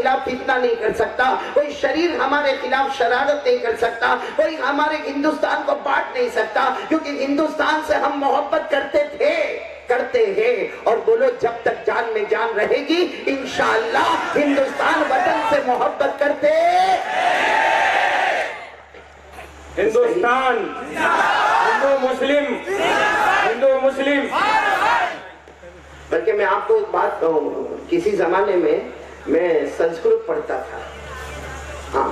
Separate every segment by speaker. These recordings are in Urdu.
Speaker 1: خلاف فتنہ نہیں کر سکتا، کوئی شریر ہمارے خلاف شرارت نہیں کر سکتا، کوئی ہمارے ہندوستان کو بانٹ نہیں سکتا، کیونکہ ہندوستان سے ہم محبت کرتے تھے، کرتے ہیں، اور بولو جب تک جان میں جان رہے گی انشاءاللہ ہندوستان وطن سے محبت کرتے
Speaker 2: ہندوستان ہندو مسلم ہندو مسلم۔
Speaker 1: بلکہ میں آپ کو ایک بات کہوں، کسی زمانے میں سنسکرت پڑھتا تھا، ہاں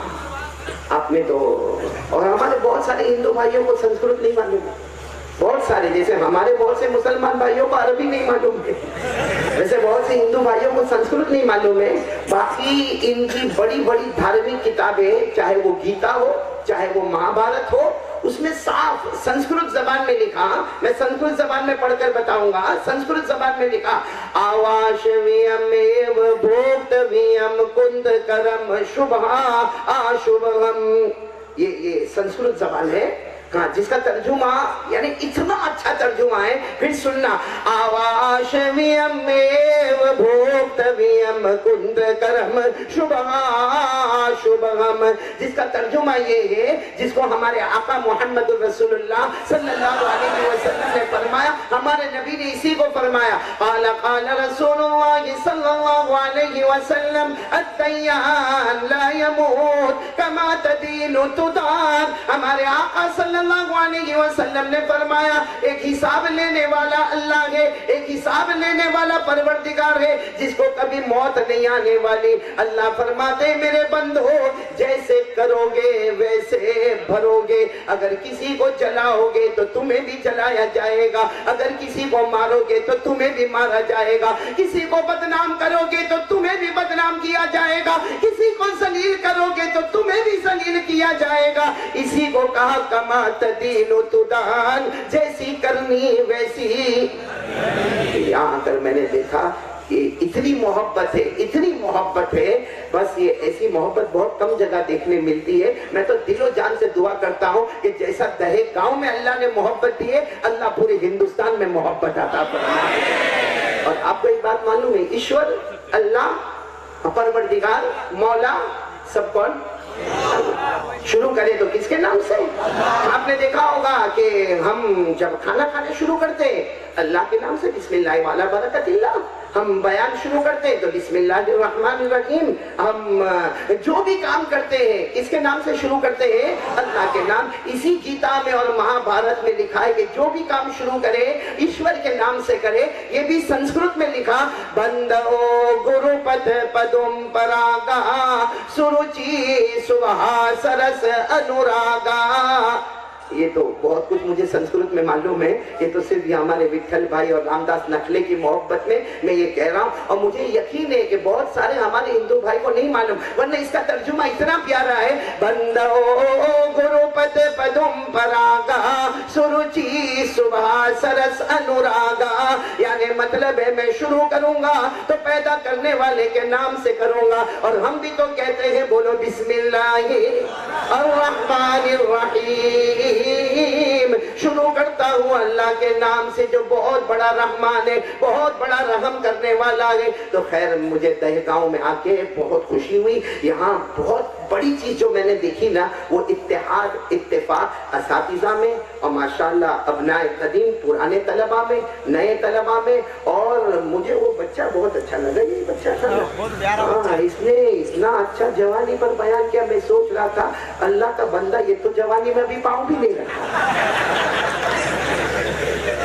Speaker 1: آپ نے تو، اور ہمارے بہت سارے ہندو بھائیوں کو سنسکرت نہیں معلوم، بہت سارے، جیسے ہمارے بہت سے مسلمان بھائیوں کو عربی نہیں معلوم ہے، ویسے بہت سے ہندو بھائیوں کو سنسکرت نہیں معلوم ہے۔ باقی ان کی بڑی بڑی دھارمک کتابیں، چاہے وہ گیتا ہو چاہے وہ مہابھارت ہو، اس میں صاف سنسکرت زبان میں لکھا، میں سنسکرت زبان میں پڑھ کر بتاؤں گا، سنسکرت زبان میں لکھا آواشویم ایو بھوکتویم کند کرم شبھا آشبھم، یہ سنسکرت زبان ہے، جس کا ترجمہ یعنی اتنا اچھا ترجمہ ہے، پھر سننا آواشویم ایو بھوکتویم کند کرم شبھا شبھم، جس کا ترجمہ یہ ہے، جس کو ہمارے آقا محمد رسول اللہ صلی اللہ علیہ وسلم نے فرمایا، ہمارے نبی نے اسی کو فرمایا، قال قال رسول اللہ صلی اللہ علیہ وسلم الدیان لا یموت کما تدین تدان، ہمارے آقا صلی اللہ علیہ وسلم نے فرمایا ایک حساب لینے والا اللہ ہے، ایک حساب لینے والا پروردگار ہے جس کو کبھی موت نہیں آنے والی۔ اللہ فرماتے میرے بندو جیسے کرو گے ویسے بھرو گے، اگر کسی کو جلاؤ گے تو تمہیں بھی جلایا جائے گا، اگر کسی کو مارو گے تو تمہیں بھی مارا جائے گا، کسی کو بدنام کرو گے تو تمہیں بھی بدنام کیا جائے گا، کسی کو ذلیل کرو گے تو تمہیں بھی ذلیل کیا جائے گا۔ اسی کو کہا کما تدین تدان، جیسی کرنی ویسی۔ یہاں کر میں نے دیکھا کہ اتنی محبت ہے، اتنی محبت ہے، بس یہ ایسی محبت بہت کم جگہ دیکھنے ملتی ہے۔ میں تو دل و جان سے دعا کرتا ہوں کہ جیسا دہیج گاؤں میں اللہ نے محبت دی ہے، اللہ پورے ہندوستان میں محبت عطا فرمائے۔ اور آپ کو ایک بات معلوم ہے، ایشور اللہ پروردگار مولا سب کون؟ شروع کرے تو کس کے نام سے؟ آپ نے دیکھا ہوگا کہ ہم جب کھانا کھانے شروع کرتے ہیں اللہ کے نام سے، بسم اللہ والا برکت اللہ، ہم بیان شروع کرتے ہیں تو بسم اللہ الرحمن الرحیم، ہم جو بھی کام کرتے ہیں کس کے نام سے شروع کرتے ہیں؟ اللہ کے نام۔ اسی گیتا میں اور مہابھارت میں لکھا ہے کہ جو بھی کام شروع کرے ایشور کے نام سے کرے۔ یہ بھی سنسکرت میں لکھا بندو گرو پد پدم پراگا سروچی سبھا سرس انوراگا۔ یہ تو بہت کچھ مجھے سنسکرت میں معلوم ہے، یہ تو صرف یہ ہمارے وٹھل بھائی اور رامداس نکھلے کی محبت میں یہ کہہ رہا ہوں، اور مجھے یقین ہے کہ بہت سارے ہمارے ہندو بھائی کو نہیں معلوم، ورنہ اس کا ترجمہ اتنا پیارا ہے، بندو گرو پد پدم پراگا سروچی سبھا سرس انوراگا، یعنی مطلب ہے میں شروع کروں گا تو پیدا کرنے والے کے نام سے کروں گا۔ اور ہم بھی تو کہتے ہیں بولو بسم اللہ الرحمن الرحیم، شروع کرتا ہوں اللہ کے نام سے جو بہت بڑا رحمان ہے، بہت بڑا رحم کرنے والا ہے۔ تو خیر مجھے دہگاؤں میں آ کے بہت خوشی ہوئی، یہاں بہت بڑی چیز جو میں نے دیکھی نا وہ اتحاد اتفاق اساتذہ میں، اور ماشاءاللہ ابناء قدیم پرانے طلبہ میں، نئے طلبہ میں، اور مجھے وہ بچہ بہت اچھا لگا، یہ بچہ تھا اس نے اتنا اچھا جوانی پر بیان کیا، میں سوچ رہا تھا اللہ کا بندہ یہ تو جوانی میں بھی پاؤں بھی نہیں رکھا،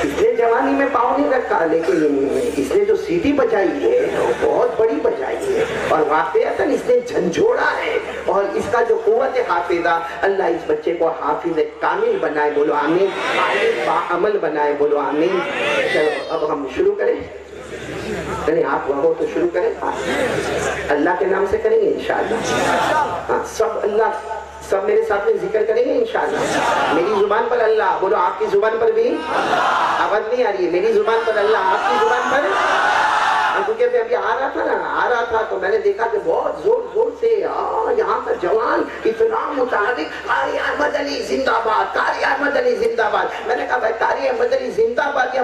Speaker 1: اس نے جوانی میں پاؤں نہیں رکھا، لیکن اس نے جو سیٹی بجائی ہے وہ بہت بڑی بجائی ہے، اور واقعتاً اس نے جھنجھوڑا ہے، اور اس کا جو قوت حافظہ، اللہ اس بچے کو حافظ کامل بنائے، بولو آمین، عالم باعمل بنائے، بولو آمین۔ چلو اب ہم شروع کریں، یعنی آپ وہاں تو شروع کریں، اللہ کے نام سے کریں گے انشاءاللہ، سب اللہ، سب میرے ساتھ میں ذکر کریں گے انشاءاللہ۔ میری زبان پر اللہ، بولو آپ کی زبان پر بھی، آواز نہیں آ رہی ہے، میری زبان پر اللہ، آپ کی زبان پر، کیونکہ میں ابھی آ رہا تھا تو میں نے دیکھا کہ بہت زور زور سے یہاں کا جوان اتنا متحرک، قاری احمد علی زندہ باد، قاری احمد علی زندہ باد۔ میں نے کہا بھائی قاری احمد علی زندہ باد یا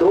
Speaker 1: 2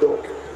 Speaker 1: 2,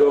Speaker 1: 2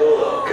Speaker 1: 2।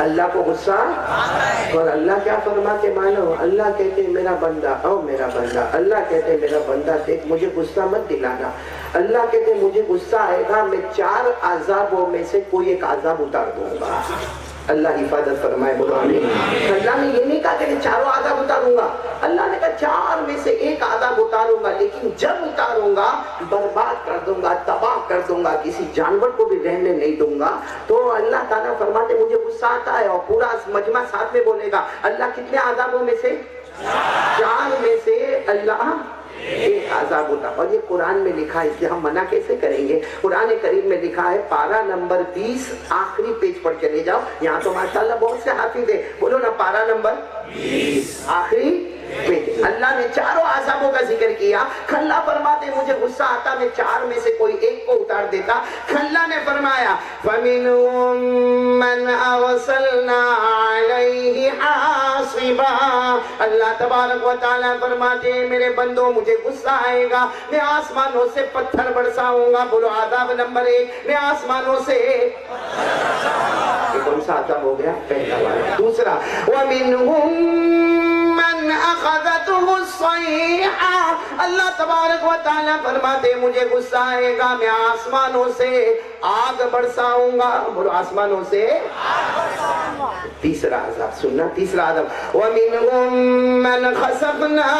Speaker 1: اللہ کو غصہ اور اللہ کیا فرماتے مانو اللہ کہتے میرا بندہ او میرا بندہ اللہ کہتے میرا بندہ دیکھ مجھے غصہ مت دلانا اللہ کہتے مجھے غصہ آئے گا میں 4 عذابوں میں سے کوئی ایک عذاب اتار دوں گا اللہ حفاظت فرمائے بولو آمین اللہ نے یہ نہیں کہا کہ میں 4 عذاب اتاروں گا اللہ نے کہا 4 میں سے ایک عذاب اتاروں گا لیکن جب اتاروں گا برباد کر دوں گا تباہ کر دوں گا کسی جانور کو بھی رہنے نہیں دوں گا تو اللہ تعالیٰ فرماتے مجھے غصہ آتا ہے اور پورا مجمع ساتھ میں بولے گا اللہ کتنے عذابوں میں سے 4 میں سے اللہ ایک عذاب ہوتا اور یہ قرآن میں لکھا ہے اس لیے ہم منع کیسے کریں گے قرآن کریم میں لکھا ہے پارہ نمبر 20 آخری پیج پر چلے جاؤ یہاں تو ماشاءاللہ بہت سے حافظ ہیں بولو نا پارہ نمبر 20 آخری پیج اللہ نے 4 عذابوں کا ذکر کیا کھلا فرماتے مجھے غصہ آتا میں 4 میں سے کوئی ایک کو اتار دیتا کھلا نے فرمایا فَمِنْهُمْ مَنْ أَرْسَلْنَا عَلَيْهِ حَاصِبًا اللہ تبارک و تعالیٰ فرماتے میرے بندوں مجھے غصہ آئے گا میں آسمانوں سے پتھر برساؤں گا بولو عذاب نمبر 1 میں آسمانوں سے کون سا عذاب ہو گیا پہلا والا دوسرا وَمِنْهُمْ من اخذته الصيحة اللہ تبارک و تعالیٰ فرماتے مجھے غصہ آئے گا میں آسمانوں سے آگ برساؤں گا بولو آسمانوں سے تیسرا عذاب سننا تیسرا عذاب وَمِنْهُمْ مَنْ خَسَفْنَا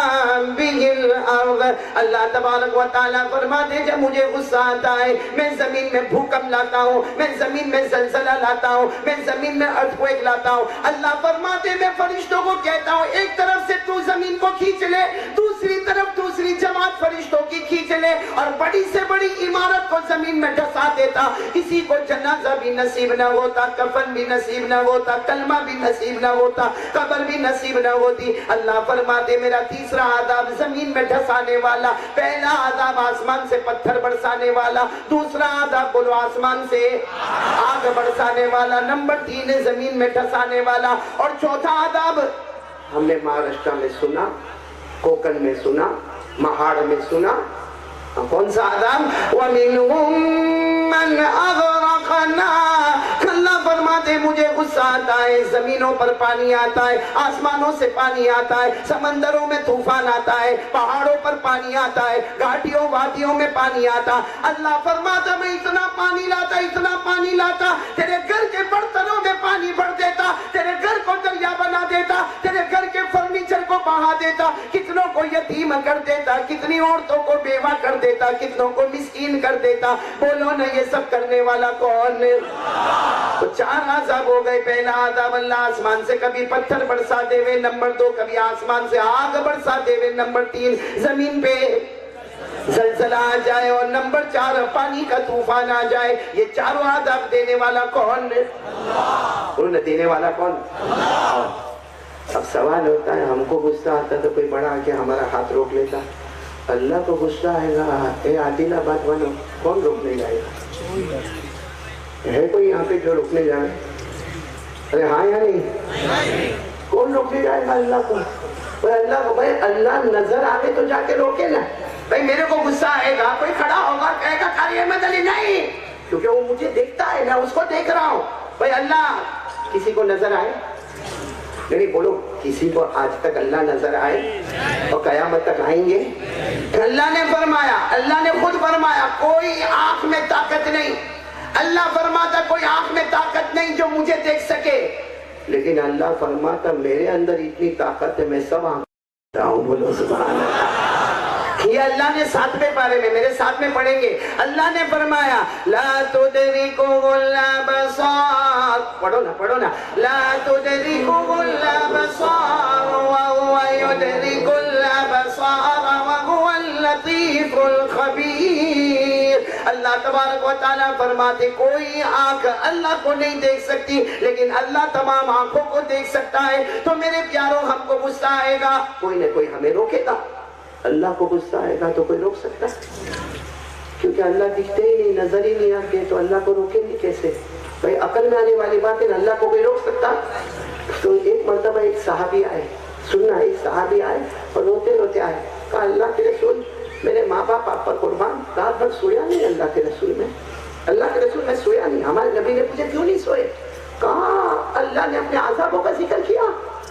Speaker 1: بِهِ الْأَرْضِ اللہ تبارک و تعالیٰ فرماتے جب مجھے غصہ آتا ہے میں زمین میں بھوکم لاتا ہوں میں زمین میں زلزلہ لاتا ہوں میں زمین میں ارتھکویک لاتا ہوں اللہ فرماتے میں فرشتوں کو کہتا ہوں ایک طرف سے تو زمین کو کھینچ لے دوسری طرف دوسری جماعت فرشتوں کی کھینچ لے اور بڑی سے بڑی عمارت کو زمین میں ڈھسا دیتا کسی کو جنازہ بھی نصیب نہ ہوتا کفن بھی نصیب نہ ہوتا کلمہ بھی نصیب نہ ہوتا قبر بھی نصیب نہ ہوتی اللہ فرماتے میرا تیسرا عذاب زمین میں ڈھسانے والا پہلا عذاب آسمان سے پتھر برسانے والا دوسرا عذاب بولو آسمان سے آگ برسانے والا نمبر 3 زمین میں ڈھسانے والا اور چوتھا عذاب ہم نے مہاراشٹر میں سنا کوکن میں سنا مہاڑ میں سنا کون سا عذاب وَمِنْهُمْ مَنْ أَغْرَقْنَا اللہ فرماتے مجھے غصہ آتا ہے زمینوں پر پانی آتا ہے آسمانوں سے پانی آتا ہے سمندروں میں طوفان آتا ہے پہاڑوں پر پانی آتا ہے گھاٹیوں وادیوں میں پانی آتا اللہ فرماتا میں اتنا پانی لاتا تیرے گھر کے برتنوں میں پانی بھر دیتا تیرے گھر کو دریا بنا دیتا تیرے گھر کے فرنیچر کو بہا دیتا کتنوں کو یتیم کر دیتا کتنی عورتوں کو بیوہ کر دیتا کتنوں کو مسکین کر دیتا بولو نا یہ سب کرنے والا کون ہے تو 4 عذاب ہو گئے پہلا عذاب اللہ آسمان سے کبھی پتھر برسا دے وے نمبر 2 کبھی آسمان سے آگ برسا دے وے نمبر 3 زمین پہ زلزلہ آ جائے اور نمبر 4 پانی کا طوفان آ جائے یہ 4 عذاب دینے والا کون ہے انہوں نے دینے والا کون اب سوال ہوتا ہے ہم کو غصہ آتا تو کوئی بڑا آ کے ہمارا ہاتھ روک لیتا اللہ کو غصہ آئے گا اے عادل آباد والوں کون روکنے جائے گا ہے کوئی یہاں پہ جو روکنے جائے ارے ہاں یا نہیں کون روکنے جائے گا اللہ کو اللہ کو بھائی اللہ نظر آئے تو جا کے روکے نا بھائی میرے کو غصہ آئے گا کوئی کھڑا ہوگا کہے گا قاری احمد علی نہیں کیونکہ وہ مجھے دیکھتا ہے میں اس کو دیکھ رہا ہوں بھائی اللہ کسی کو نظر آئے نہیں بولو کسی کو آج تک اللہ نظر آئے اور قیامت تک آئیں گے اللہ نے فرمایا اللہ نے خود فرمایا کوئی آنکھ میں طاقت نہیں اللہ فرماتا کوئی آنکھ میں طاقت نہیں جو مجھے دیکھ سکے لیکن اللہ فرماتا میرے اندر اتنی طاقت ہے میں سب آنکھ دیکھتا ہوں بولو سبحان اللہ یہ اللہ نے 7ویں پارے میں میرے ساتھ میں پڑھیں گے اللہ نے فرمایا لا تدرکہ الابصار پڑھو نا لا تدرکہ الابصار وهو يدرک الابصار وهو اللطیف الخبیر اللہ تبارک و تعالیٰ فرماتے کوئی آنکھ اللہ کو نہیں دیکھ سکتی لیکن اللہ تمام آنکھوں کو دیکھ سکتا ہے تو میرے پیاروں ہم کو غصہ آئے گا کوئی نہ کوئی ہمیں روکے گا اللہ کو غصہ آئے گا تو کوئی روک سکتا ہے کیونکہ اللہ دکھتے ہی نہیں نظر ہی نہیں آتے تو اللہ کو روکیں گے کیسے بھائی عقل میں آنے والی بات ہے اللہ کو کوئی روک سکتا تو ایک مرتبہ ایک صحابی آئے سننا ایک صحابی آئے اور روتے روتے آئے کہا اللہ کے رسول میرے ماں باپ آپ پر قربان رات بھر سویا نہیں اللہ کے رسول میں سویا نہیں ہمارے نبی نے پوچھا کیوں نہیں سوئے کہا اللہ نے اپنے عذابوں کا ذکر کیا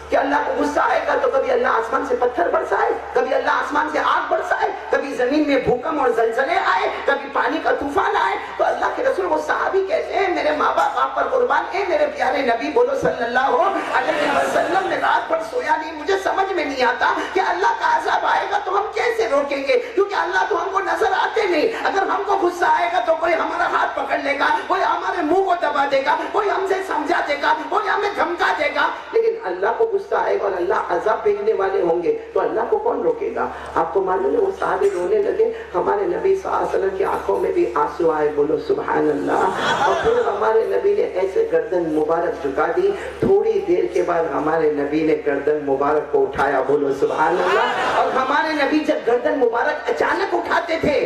Speaker 1: کہ اللہ کو غصہ آئے گا تو کبھی اللہ آسمان سے پتھر برسائے، کبھی اللہ آسمان سے آگ برسائے، کبھی زمین میں بھوکم اور زلزلے آئے، کبھی پانی کا طوفان آئے. تو اللہ کے رسول وہ صحابی کہتے ہیں میرے ماں باپ آپ پر قربان ہیں، میرے پیارے نبی بولو صلی اللہ علیہ وسلم نے رات بھر سویا نہیں. مجھے سمجھ میں نہیں آتا کہ اللہ کا عذاب آئے گا تو ہم کیسے روکیں گے، کیونکہ اللہ تو ہم کو نظر آتے نہیں. اگر ہم کو غصہ آئے گا تو کوئی ہمارا ہاتھ پکڑ لے گا، کوئی ہمارے منہ کو دبا دے گا، کوئی ہم سے سمجھا دے گا، کوئی ہمیں دھمکا دے گا. لیکن اللہ کو غصہ آئے گا اور اللہ عذاب بھیجنے والے ہوں گے تو اللہ کو کون روکے گا؟ آپ کو معلوم ہے وہ صحابے رونے لگے، ہمارے نبی صلی اللہ علیہ وسلم کی آنکھوں میں بھی آنسو آئے، بولو سبحان اللہ. اور پھر ہمارے نبی نے ایسے گردن مبارک جھکا دی، تھوڑی دیر کے بعد ہمارے نبی نے گردن مبارک کو اٹھایا، بولو سبحان اللہ. اور ہمارے نبی جب گردن مبارک اچانک اٹھاتے تھے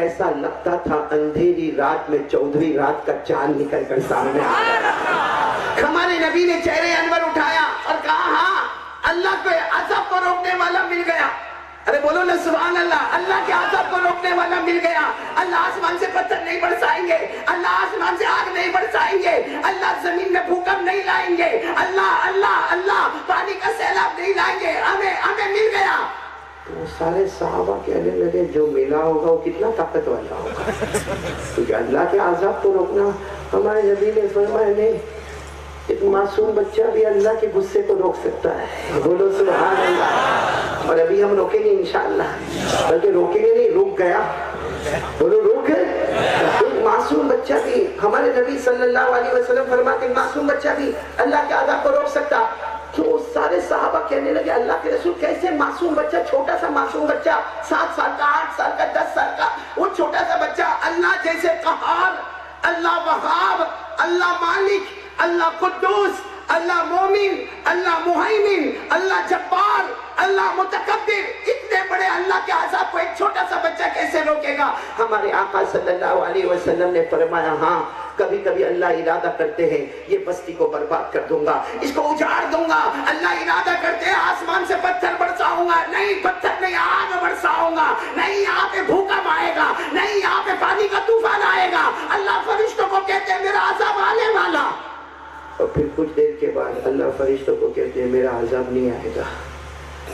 Speaker 1: ایسا لگتا تھا اندھیری رات میں 14ویں رات کا چاند نکل کر سامنے آیا. ہمارے نبی نے چہرے انور اٹھایا اور کہا ہاں اللہ کے عذاب کو روکنے والا مل گیا. ارے بولو نا سبحان اللہ. اللہ کے عذاب کو روکنے والا مل گیا. اللہ آسمان سے پتھر نہیں برسائیں گے، اللہ آسمان سے آگ نہیں برسائیں گے، اللہ زمین میں بھوکم نہیں لائیں گے، اللہ اللہ اللہ پانی کا سیلاب نہیں لائیں گے، ہمیں مل گیا. تو سارے صحابہ کہنے لگے جو ملا ہوگا وہ کتنا طاقت والا ہوگا، کیونکہ اللہ کے عذاب کو روکنا. ہمارے نبی نے فرمایا نہیں، ایک معصوم بچہ بھی اللہ کے غصے کو روک سکتا ہے، بولو سبحان اللہ. اور ابھی ہم روکیں گے انشاءاللہ، بلکہ روکیں گے نہیں، رک گیا، بولو رک گئے. ایک معصوم بچہ بھی، ہمارے نبی صلی اللہ علیہ وسلم فرماتے ہیں معصوم بچہ بھی اللہ کے عذاب کو روک سکتا. تو سارے صحابہ کہنے لگے اللہ کے رسول کیسے معصوم بچہ، چھوٹا سا معصوم بچہ 7 سال کا، 8 سال کا، 10 سال کا، وہ چھوٹا سا بچہ اللہ جیسے قہار، اللہ وہاب، اللہ مالک، اللہ قدوس، اللہ مومن، اللہ مہیمن، اللہ جبار، اللہ متکبر، اتنے بڑے اللہ کے عذاب کو ایک چھوٹا سا بچہ کیسے روکے گا؟ ہمارے آقا صلی اللہ علیہ وسلم نے فرمایا ہاں کبھی کبھی اللہ ارادہ کرتے ہیں یہ بستی کو برباد کر دوں گا، اس کو اجاڑ دوں گا. اللہ ارادہ کرتے ہیں آسمان سے پتھر برساؤں گا، نہیں پتھر نہیں آگ برساؤں گا، نہیں یہاں پہ بھوکم آئے گا، نہیں یہاں پہ پانی کا طوفان آئے گا. اللہ فرشتوں کو کہتے ہیں میرا عذاب آنے والا. اور پھر کچھ دیر کے بعد اللہ فرشتوں کو کہتے ہیں میرا عذاب نہیں آئے گا.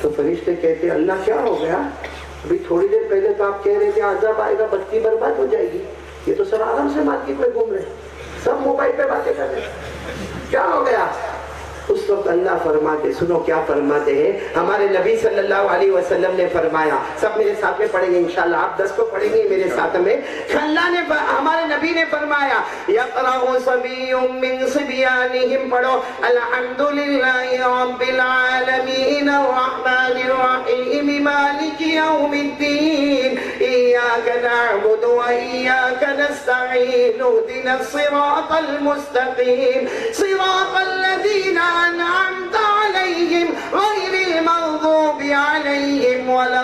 Speaker 1: تو فرشتے کہتے ہیں اللہ کیا ہو گیا؟ ابھی تھوڑی دیر پہلے تو آپ کہہ رہے تھے عذاب آئے گا، بستی برباد ہو جائے گی. یہ تو سب آرام سے مارکیٹ میں گھوم رہے، سب موبائل پہ باتیں کر رہے، کیا ہو گیا؟ اس وقت اللہ فرماتے، سنو کیا فرماتے ہیں. ہمارے نبی صلی اللہ علیہ وسلم نے فرمایا، سب میرے ساتھ میں پڑھیں گے انشاءاللہ، آپ 10 کو پڑھیں گے میرے ساتھ میں. اللہ نے ہمارے نبی نے فرمایا یقرأ صبی من صبیانہم، پڑھو الحمدللہ رب العالمین الرحمن الرحیم مالک یوم الدین ایاک نعبد و ایاک نستعین اہدنا الصراط المستقیم صراط الذین أنعمت عليهم غير المغضوب عليهم ولا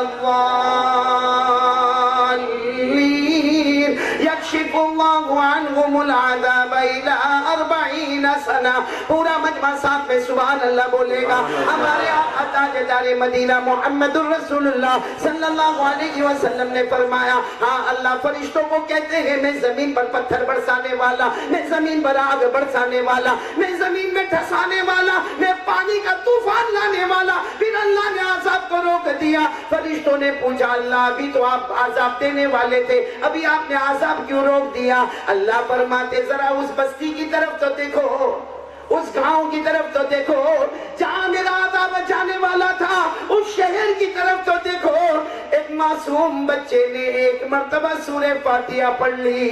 Speaker 1: الضالين يكشف الله عنهم العذاب إلى 40 سنة. پورا مجمع ساتھ میں سبحان اللہ بولے گا. ہمارے آقا تاجدار مدینہ محمد الرسول اللہ صلی اللہ علیہ وسلم نے فرمایا ہاں اللہ فرشتوں کو کہتے ہیں میں زمین پر پتھر برسانے والا، میں زمین پر آگ برسانے والا، میں زمین میں ٹھسانے والا، میں پانی کا طوفان لانے والا. پھر اللہ نے عذاب کو روک دیا. فرشتوں نے پوچھا اللہ ابھی تو آپ عذاب دینے والے تھے، ابھی آپ نے عذاب کیوں روک دیا؟ اللہ فرماتے ذرا اس بستی کی طرف تو دیکھو، اس گاؤں کی طرف تو دیکھو جہاں میرا عذاب جانے والا تھا، اس شہر کی طرف تو دیکھو. ایک معصوم بچے نے ایک مرتبہ سورہ فاتحہ پڑھ لی.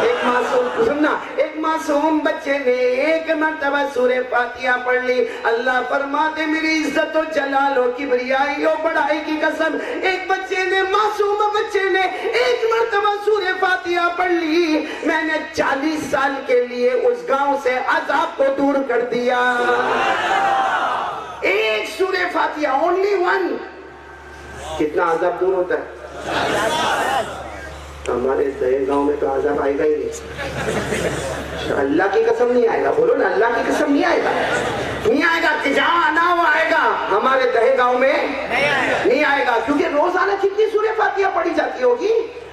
Speaker 1: ایک معصوم سننا، ایک معصوم بچے نے ایک مرتبہ سورہ فاتحہ پڑھ لی. اللہ فرماتے میری عزت و جلال و کبریائی و بڑائی کی قسم ایک بچے نے، معصوم بچے نے ایک مرتبہ سورہ فاتحہ پڑھ لی، میں نے 40 سال کے لیے اس گاؤں سے عذاب کو دور کر دیا. ایک سورہ فاتحہ، only one. کتنا عذاب دور ہوتا ہے؟ ہمارے دہے گاؤں میں تو عذاب آئے گا ہی نہیں. اللہ کی قسم نہیں آئے گا، بولو نا اللہ کی قسم نہیں آئے گا، نہیں آئے گا. کہ جہاں آنا وہ آئے گا، ہمارے دہے گاؤں میں نہیں آئے گا. کیونکہ روزانہ کتنی سورہ فاتحہ پڑھی جاتی ہوگی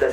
Speaker 1: 10।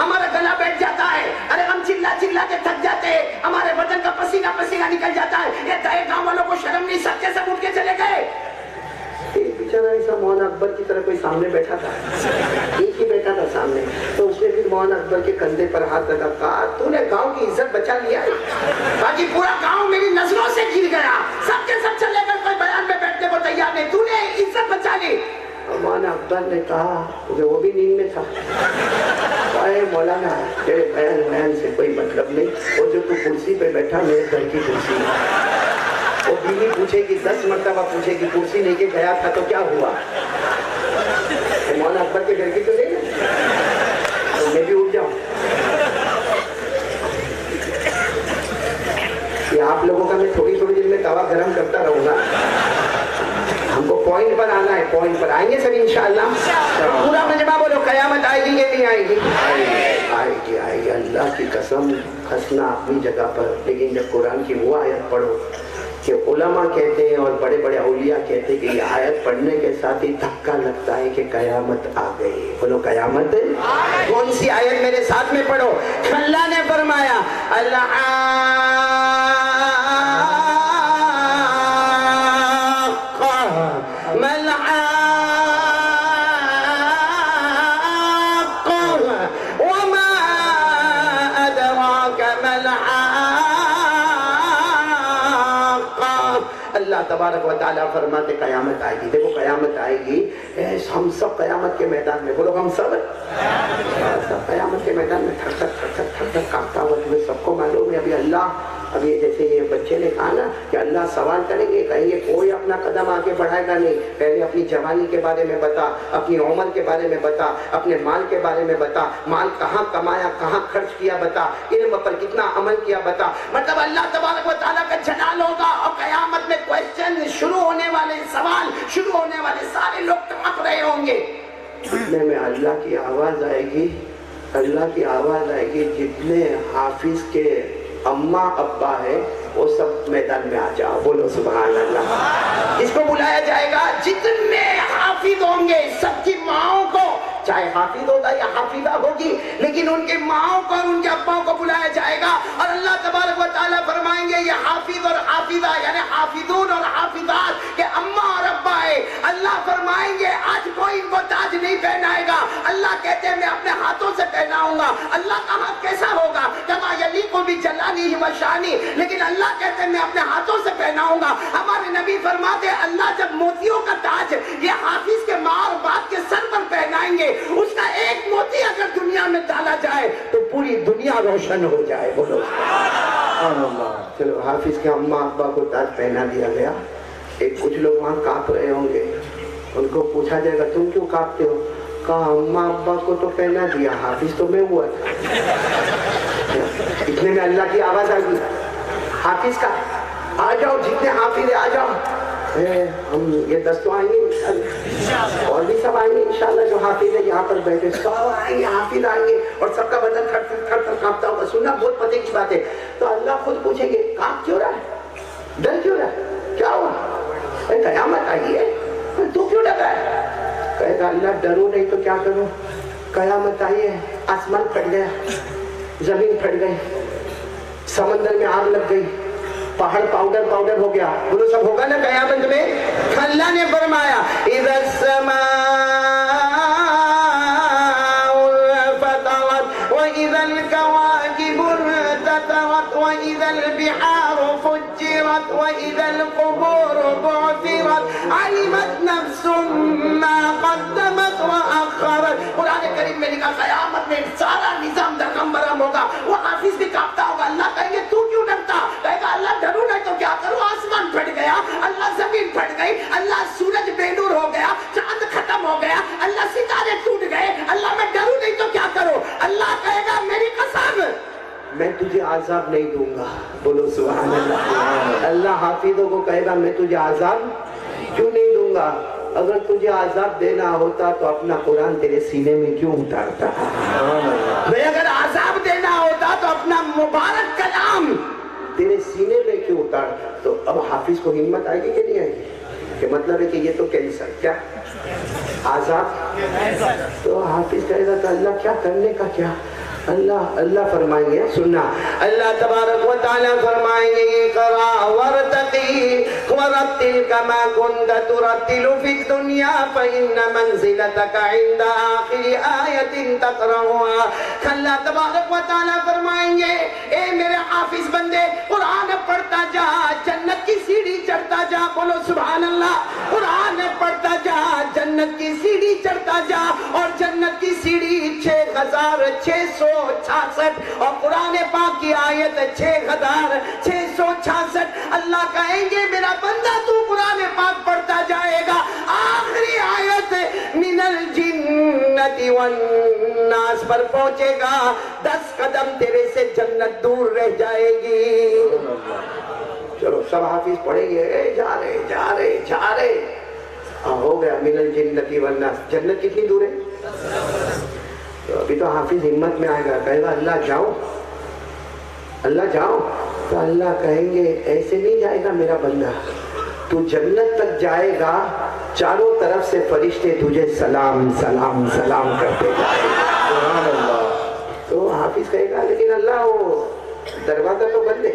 Speaker 1: ہمارا گلا بیٹھ جاتا ہے، ارے ہم چلا چلا کے تھک جاتے ہیں، ہمارے بدن کا پسینہ پسینہ نکل جاتا ہے، یہ دائیں گاؤں والوں کو شرم نہیں، سب سب اٹھ کے چلے گئے۔ ایک بیچارہ ایسا مولانا اکبر کی طرح کوئی سامنے بیٹھا تھا، ایک ہی بیٹھا تھا سامنے، تو اس نے پھر مولانا اکبر کے کندھے پر ہاتھ رکھا، کہا تو نے گاؤں کی عزت بچا لیا، باقی پورا گاؤں میری نظروں سے گر گیا، سب کے سب چلے گئے، کوئی بیان میں بیٹھنے کو تیار نہیں، تو نے عزت بچا لی۔ مولانا اکبر نے کہا کہ وہ بھی نیند میں تھا، اے مولانا تیرے بیان سے کوئی مطلب نہیں، اور جو تو کرسی پہ بیٹھا میرے گھر کی کرسی ہے، وہ بیوی پوچھے گی 10 مرتبہ پوچھے گی کرسی لے کے گیا تھا تو کیا ہوا؟ مولانا اکبر کے گھر کی تو نہیں نا، تو میں بھی اٹھ جاؤں۔ یہ آپ لوگوں کا میں تھوڑی تھوڑی دیر میں توا گرم کرتا رہوں گا، ہم کو پوائنٹ پر آنا ہے، پوائنٹ پر آئیں گے سب انشاءاللہ۔ پورا مجمع بولو قیامت آئے گی کہ نہیں آئے گی؟ آئے گی، آئے گی، اللہ کی قسم، ہنسنا اپنی جگہ پر، لیکن جب قرآن کی وہ آیت پڑھو کہ علماء کہتے ہیں اور بڑے بڑے اولیاء کہتے ہیں کہ یہ آیت پڑھنے کے ساتھ ہی دھکا لگتا ہے کہ قیامت آ گئی۔ بولو قیامت کون سی آیت میرے ساتھ میں پڑھو؟ اللہ نے فرمایا اللہ تبارک و تعالیٰ فرماتے قیامت آئے گی۔ دیکھو قیامت آئے گی، ہم سب قیامت کے میدان میں، بولو ہم سب قیامت کے میدان میں تھک تھک تھک تھک تھک تھک کانپتا ہوا، تمہیں سب کو معلوم ہے ابھی اللہ، ابھی جیسے یہ بچے نے کہا نا کہ اللہ سوال کریں گے، کہیں گے کوئی اپنا قدم آگے بڑھائے گا نہیں، پہلے اپنی جوانی کے بارے میں بتا، اپنی عمر کے بارے میں بتا، اپنے مال کے بارے میں بتا، مال کہاں کمایا، کہاں خرچ کیا بتا، علم پر کتنا عمل کیا بتا۔ مطلب اللہ تبارک و تعالیٰ کا جلال ہوگا، اور قیامت میں کوئسچن شروع ہونے والے، سوال شروع ہونے والے، سارے لوگ کانپ رہے ہوں گے۔ اتنے میں اللہ کی آواز آئے گی، اللہ کی آواز آئے گی، جتنے حافظ کے اماں ابا ہے وہ سب میدان میں آ جاؤ، بولو سبحان اللہ۔ اس کو بلایا جائے گا، جتنے حافظ ہوں گے سب کی ماؤں کو، چاہے حافظ ہوگا یا حافظہ ہوگی، لیکن ان کے ماؤں کو اور ان کے اباؤں کو بلایا جائے گا، اور اللہ تبارک و تعالیٰ فرمائیں گے یہ حافظ اور حافظہ یعنی حافظون اور حافظات کے اماں اور ابا ہے۔ اللہ فرمائیں گے آج کوئی ان کو تاج نہیں پہنائے گا، اللہ کہتے ہیں میں اپنے ہاتھوں سے پہناؤں گا۔ اللہ کا ہاتھ کیسا ہوگا؟ کما یلیق بجلالہ و شانہ، لیکن اللہ کہتے ہیں میں اپنے ہاتھوں سے پہناؤں گا۔ ہمارے نبی فرماتے ہیں اللہ جب موتیوں کا تاج یہ حافظ کے ماں اور باپ کے سر پر پہنائیں گے، اس کا ایک موتی اگر دنیا میں ڈالا جائے تو پوری دنیا روشن ہو جائے، بولو سبحان اللہ۔ چلو حافظ کے اماں ابا کو تاج پہنا دیا گیا، ایک کچھ لوگ وہاں کانپ رہے ہوں گے، ان کو پوچھا جائے گا تم کیوں کانپتے ہو؟ کہا اماں ابا کو تو پہنا دیا، حافظ تو میں ہوا تھا۔ اتنے میں اللہ کی آواز آ گئی حافظ کا، آ جاؤ جتنے حافظ آ جاؤ، ہم یہ 10 تو آئیں گے اور بھی سب آئیں گے انشاءاللہ، جو حافظ ہے یہاں پر بیٹھے سب آئیں گے، حافظ آئیں گے، اور سب کا بدن تھر تھر تھر کانپتا ہوگا۔ سننا بہت پتے کی بات ہے، تو اللہ خود پوچھیں گے کانپ کیوں رہا ہے، ڈر کیوں رہا ہے، کیا ہوا؟ قیامت آئی ہے تو کیوں ڈرا ہے؟ کہے گا اللہ ڈرو نہیں تو کیا کرو، قیامت آئی ہے، آسمان پھٹ گیا، زمین پھٹ گئی، سمندر میں آگ لگ گئی، پہاڑ پاؤڈر پاؤڈر ہو گیا، بولو سب ہوگا نا قیامت میں؟ اللہ نے فرمایا اذا السماء انفطرت واذا الكواكب انتثرت واذا البحار فجرت واذا القبور بعثرت علمت نفس ما قدمت واخرت۔ قرآن کریم میں لکھا قیامت میں سارا نظام دھڑکم برہم ہوگا، وہ حافظ بھی کانپتا ہوگا، اللہ کہیں گے تو کیوں ڈرتا؟ کہے گا اللہ ڈروں نہیں تو کیا کروں، آسمان پھٹ گیا، اللہ زمین پھٹ گئی، اللہ سورج بے نور ہو گیا، چاند ختم ہو گیا، اللہ ستارے ٹوٹ گئے، اللہ میں ڈروں نہیں تو کیا کروں؟ اللہ کہے گا میری قسم میں تجھے عذاب نہیں دوں گا، بولو سبحان اللہ۔ اللہ حافظوں کو کہے گا میں تجھے عذاب کیوں نہیں دوں گا؟ اگر تجھے عذاب دینا ہوتا تو اپنا قرآن تیرے سینے میں کیوں اتارتا؟ میں اگر عذاب دینا ہوتا تو اپنا مبارک کلام تیرے سینے میں کیوں اتار؟ تو اب حافظ کو ہمت آئے گی کہ نہیں آئے گی؟ کہ مطلب ہے کہ یہ تو کینسر، کیا عذاب؟ تو حافظ کہے گا کہ اللہ کیا کرنے کا کیا؟ اللہ فرمائیں گے, سننا, اللہ تبارک و تعالیٰ فرمائیں گے اقرا ورتقی ورتل کما کنت ترتل فی الدنیا فإن منزلتک عند آخر آیت تقرأها. اللہ تبارک و تعالیٰ فرمائیں گے اے میرے حافظ بندے قرآن پڑھتا جا, جنت کی سیڑھی چڑھتا جا, بولو سبحان اللہ. قرآن پڑھتا جا, جنت کی سیڑھی چڑھتا جا, اور جنت کی سیڑھی 6666 اور قرآن پاک کی آیت 6666. اللہ کہیں گے میرا بندہ تو قرآن پاک پڑھتا جائے گا, آخری آیت من الجنت والناس پر پہنچے گا, 10 قدم تیرے سے جنت دور رہ جائے گی. چلو سب حافظ پڑھیں گے, جا رہے ہو گیا. من الجنت والناس, جنت کتنی دور ہے؟ تو ابھی تو حافظ ہمت میں آئے گا, کہے گا اللہ جاؤ. تو اللہ کہیں گے ایسے نہیں جائے گا میرا بندہ, تو جنت تک جائے گا, چاروں طرف سے فرشتے تجھے سلام کرتے جائے گا. سبحان اللہ. تو حافظ کہے گا لیکن اللہ وہ دروازہ تو بند ہے,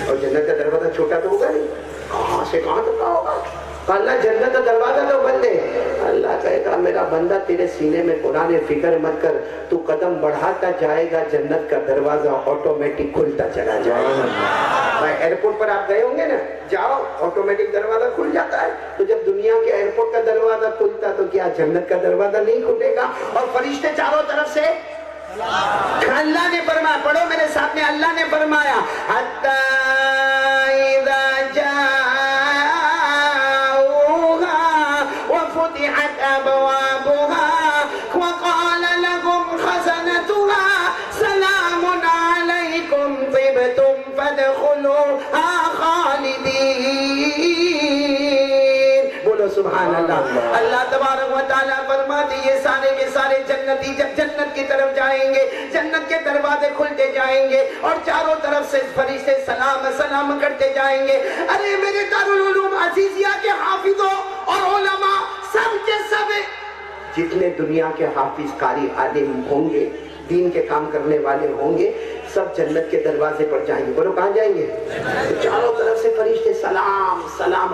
Speaker 1: اور جنت کا دروازہ چھوٹا تو ہوگا نہیں, کہاں سے کہاں تک ہوگا. اللہ جنت کا دروازہ تو بند ہے. اللہ کہے گا میرا بندہ تیرے سینے میں قرآن, فکر مت کر, تو قدم بڑھاتا جائے گا, جنت کا دروازہ آٹومیٹک کھلتا چلا جائے گا. ایئرپورٹ پر آپ گئے ہوں گے نا, جاؤ آٹومیٹک دروازہ کھل جاتا ہے. تو جب دنیا کے ایئرپورٹ کا دروازہ کھلتا تو کیا جنت کا دروازہ نہیں کھلے گا؟ اور فرشتے چاروں طرف سے. اللہ نے فرمایا, پڑھو میرے ساتھ میں, اللہ نے فرمایا حتی اذا جاؤها وفتحت ابوابها وقال لهم خزنتها سلام علیکم طبتم فادخلوها خالدین. بولو سبحان اللہ. اللہ تبارک و تعالیٰ فرماتے یہ سارے کے سارے جنتی جب جنت کی طرف جائیں گے, جنت کے دروازے کھلتے جائیں گے, اور چاروں طرف سے فرشتے سلام کرتے جائیں گے. ارے میرے دارالعلوم عزیزیہ کے حافظوں اور علماء سب کے سب جتنے دنیا کے حافظ قاری عالم ہوں گے, دین کے کام کرنے والے ہوں گے, سب جنت کے دروازے پر جائیں گے. بولو کہاں جائیں گے؟ چاروں طرف سے فرشتے سلام.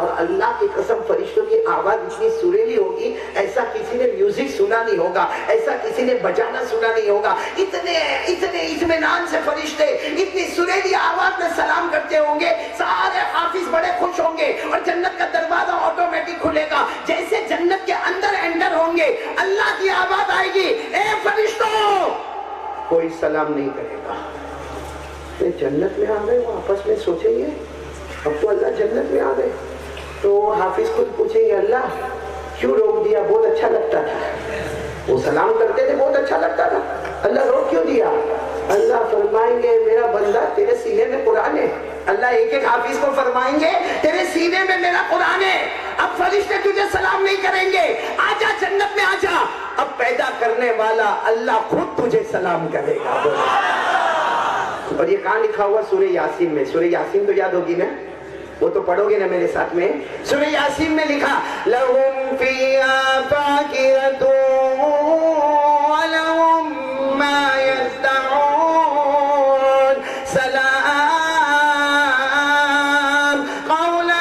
Speaker 1: اور اللہ کی قسم فرشتوں کی آواز اتنی سریلی ہوگی, ایسا کسی نے میوزک سنا نہیں ہوگا, ایسا کسی نے بجانا سنا نہیں ہوگا. اتنے اطمینان سے فرشتے اتنی سریلی آواز میں سلام کرتے ہوں گے. سارے حافظ بڑے خوش ہوں گے, اور جنت کا دروازہ آٹومیٹک کھلے گا. جیسے جنت کے اندر انٹر ہوں گے, اللہ کی آواز آئے گی, اے فرشتوں, کوئی سلام نہیں کرے گا. جنت میں آ گئے, وہ آپس میں سوچیں گے اب تو اللہ جنت میں آ گئے. تو حافظ خود پوچھیں گے اللہ کیوں روک دیا, بہت اچھا لگتا تھا, وہ سلام کرتے تھے بہت اچھا لگتا تھا, اللہ روک کیوں دیا؟ اللہ فرمائیں گے میرا بندہ تیرے سینے میں قرآن ہے. اللہ ایک حافظ کو فرمائیں گے تیرے سینے میں میرا قرآن ہے, اب فرشتے تجھے سلام نہیں کریں گے, آجا جنت میں آجا. اب پیدا کرنے والا اللہ خود تجھے سلام کرے گا. اور یہ کہاں لکھا ہوا؟ سورہ یاسین میں. سورہ یاسین تو یاد ہوگی نا, وہ تو پڑھو گے نا میرے ساتھ میں. سورہ یاسین میں لکھا لَهُمْ فِيهَا فَاكِهَةٌ وَلَهُمْ مَا يَدَّعُونَ سَلَامٌ قَوْلًا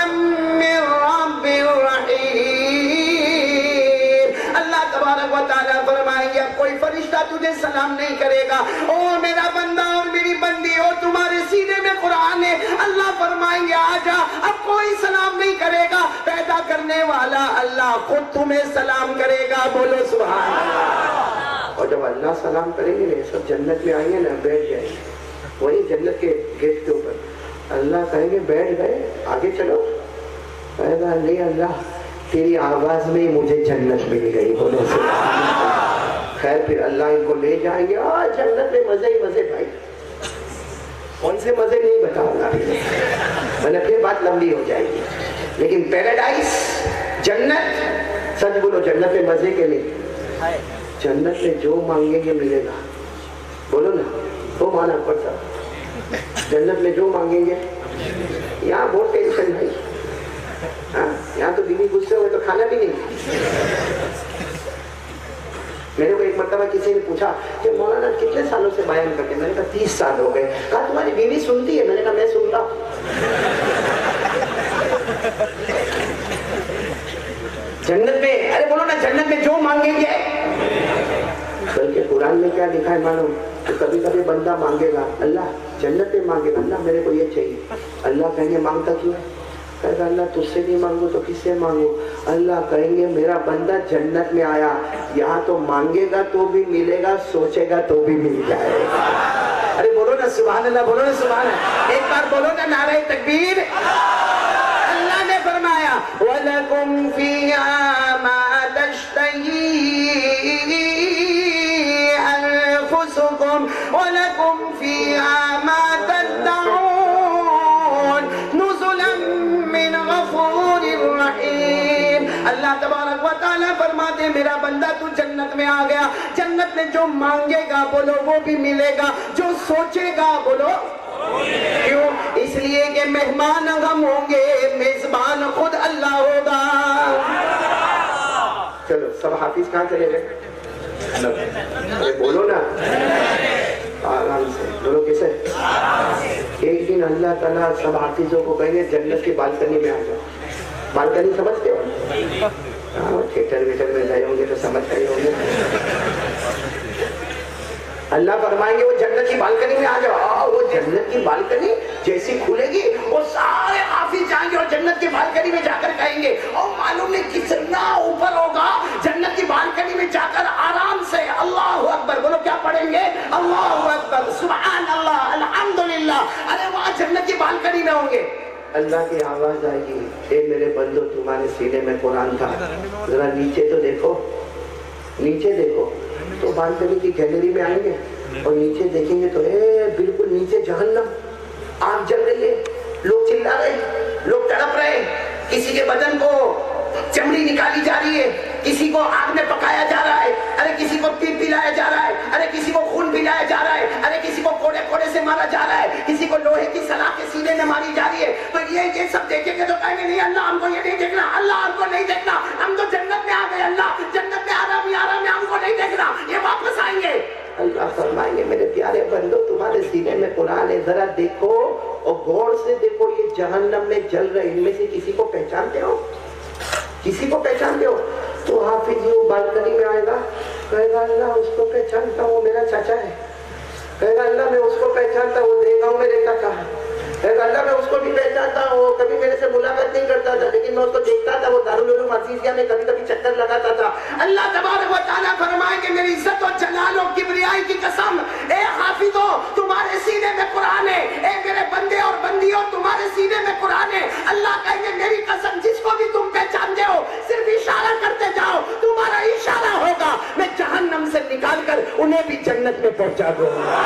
Speaker 1: مِّن رَّبٍّ رَّحِيمٍ. اللہ تبارک و تعالیٰ فرمائیں گے اب کوئی فرشتہ تجھے سلام نہیں کرے گا. او میرا بندہ اور میری بندی, ہو تمہارے سینے میں قرآن ہے. اللہ فرمائیں گے آجا, اب کوئی سلام نہیں کرے گا, پیدا کرنے والا اللہ خود تمہیں سلام کرے گا. بولو سبحان اللہ. اور جب اللہ سلام کریں گے سب جنت میں آئیں گے نا, بیٹھ جائیں گے وہی جنت کے گیٹ کے اوپر. اللہ کہیں گے بیٹھ گئے, آگے چلو. کہے گا نہیں اللہ تیری آواز میں ہی مجھے جنت مل گئی. بولو سبحان اللہ. خیر پھر اللہ ان کو لے جائیں گے, جنت میں مزے ہی مزے. بھائی کون سے مزے نہیں بتاؤں گا, ورنہ پھر بات لمبی ہو جائے گی. لیکن پیراڈائز جنت, سچ بولو جنت میں مزے کے نہیں, جنت میں جو مانگیں گے ملے گا. بولو نا, وہ مانا پڑتا. جنت میں جو مانگیں گے, یہاں بہت ٹینشن بھائی, یہاں تو بیوی غصے ہوئے تو کھانا بھی نہیں. میرے کو ایک مرتبہ کسی نے پوچھا کہ مولانا کتنے سالوں سے بیان کرتے. میں نے کہا 30 سال ہو گئے. کہا تمہاری بیوی سنتی ہے؟ میں نے کہا میں سنتا ہوں. جنت میں، ارے بولو نا، جنت میں جو مانگیں گے. بلکہ قرآن میں کیا لکھا ہے معلوم؟ کہ کبھی کبھی بندہ مانگے گا اللہ جنت میں مانگے گا، اللہ میرے کو یہ چاہیے. اللہ کہیں گے مانگتا کیوں ہے؟ کہے گا اللہ تجھ سے نہیں مانگو تو کس سے مانگو؟ اللہ کہیں گے میرا بندہ جنت میں آیا، یہاں تو مانگے گا تو بھی ملے گا، سوچے گا تو بھی مل جائے گا. ارے بولو نا سبحان اللہ، بولو نا سبحان اللہ. ایک بار بولو نا نعرہ تکبیر. اللہ نے فرمایا وَلَكُمْ فِيهَا مَا تَشْتَهِي أَنفُسُكُمْ وَلَكُمْ فِيهَا مَا تَدَّعُونَ نُزُلًا مِّنْ غَفُورٍ رَحِيمٍ. اللہ تبارک و تعالیٰ فرماتے میرا بندہ تو جنت میں آ گیا، جنت میں جو مانگے گا بولو وہ بھی ملے گا، جو سوچے گا بولو. کیوں؟ اس لیے کہ مہمان ہم ہوں گے، میزبان خود اللہ ہوگا. چلو سب حافظ کہاں چلے گئے؟ بولو نا آرام سے بولو. کیسے؟ ایک دن اللہ تعالیٰ سب حافظوں کو کہیں گے جنت کی بالکنی میں آ جاؤ. بالکنی سمجھتے ہو؟ ہاں تھیٹر ویٹر میں گئے ہوں گے تو سمجھ گئے ہوں گے. اللہ فرمائیں گے وہ جنت کی بالکنی میں آ جاؤ. وہ جنت کی بالکنی جیسی کھلے گی وہ سارے حافظ جائیں گے اور جنت کی بالکنی میں جا کر کہیں گے اور معلوم نہیں کتنا اوپر ہوگا. جنت کی بالکنی میں جا کر آرام سے اللہ اکبر بولو. کیا پڑھیں گے؟ اللہ اکبر، سبحان اللہ، الحمدللہ. ارے وہاں جنت کی بالکنی میں ہوں گے. اللہ کی آواز آئے گی اے میرے بندو تمہارے سینے میں قرآن تھا، ذرا نیچے تو دیکھو، نیچے دیکھو. تو بالکنی کی گیلری میں آئیں گے اور نیچے دیکھیں گے تو بالکل نیچے جہنم، آگ جل رہی ہے، لوگ چلا رہے ہیں، لوگ تڑپ رہے ہیں. کسی کے بدن کو چمڑی نکالی جا رہی ہے، کسی کو آگ میں پکایا جا رہا ہے، ارے کسی کو پیپ پلایا جا رہا ہے، ارے کسی کو خون پلایا جا رہا ہے، ارے کسی کو کوڑے کوڑے سے مارا جا رہا ہے، کسی کو لوہے کی سلاخیں سینے میں ماری جا رہی ہے. تو یہ سب دیکھیں گے تو کہیں گے نہیں اللہ ہم کو یہ نہیں دیکھنا، اللہ ہم کو نہیں دیکھنا، ہم تو جنت میں آ گئے، اللہ جنت میں آرام ہے ہم کو نہیں دیکھنا. یہ واپس آئیں گے. اللہ فرمائیں گے میرے پیارے بندو تمہارے سینے میں قرآن ہے، ذرا دیکھو اور غور سے دیکھو یہ جہنم میں جل رہے ان میں سے کسی کو پہچانتے ہو؟ کسی کو پہچانتے ہو؟ تو حافظ وہ بالکنی میں آئے گا، کہے گا اللہ اس کو پہچانتا ہوں وہ میرا چاچا ہے. کہے گا اللہ میں اس کو پہچانتا ہوں وہ دیکھا ہوں میرے کاکا ہے. کہے گا اللہ میں اس کو بھی پہچانتا ہوں وہ کبھی میرے سے ملاقات نہیں کرتا تھا لیکن میں اس کو دیکھتا تھا، وہ دارالعلوم عزیزیہ میں کبھی کبھی چکر لگاتا تھا. اللہ تبارک و تعالیٰ فرمائے کہ میری عزت و جلال و کبریائی کی قسم اے حافظو تمہارے سینے میں قرآن ہے، اے میرے بندے اور بندیوں تمہارے سینے میں قرآن ہے. اللہ کہیں گے میری قسم جس کو بھی تم پہچانتے ہو صرف اشارہ کرتے جاؤ، تمہارا اشارہ ہوگا میں جہنم سے نکال کر انہیں بھی جنت میں پہنچا دوں گا.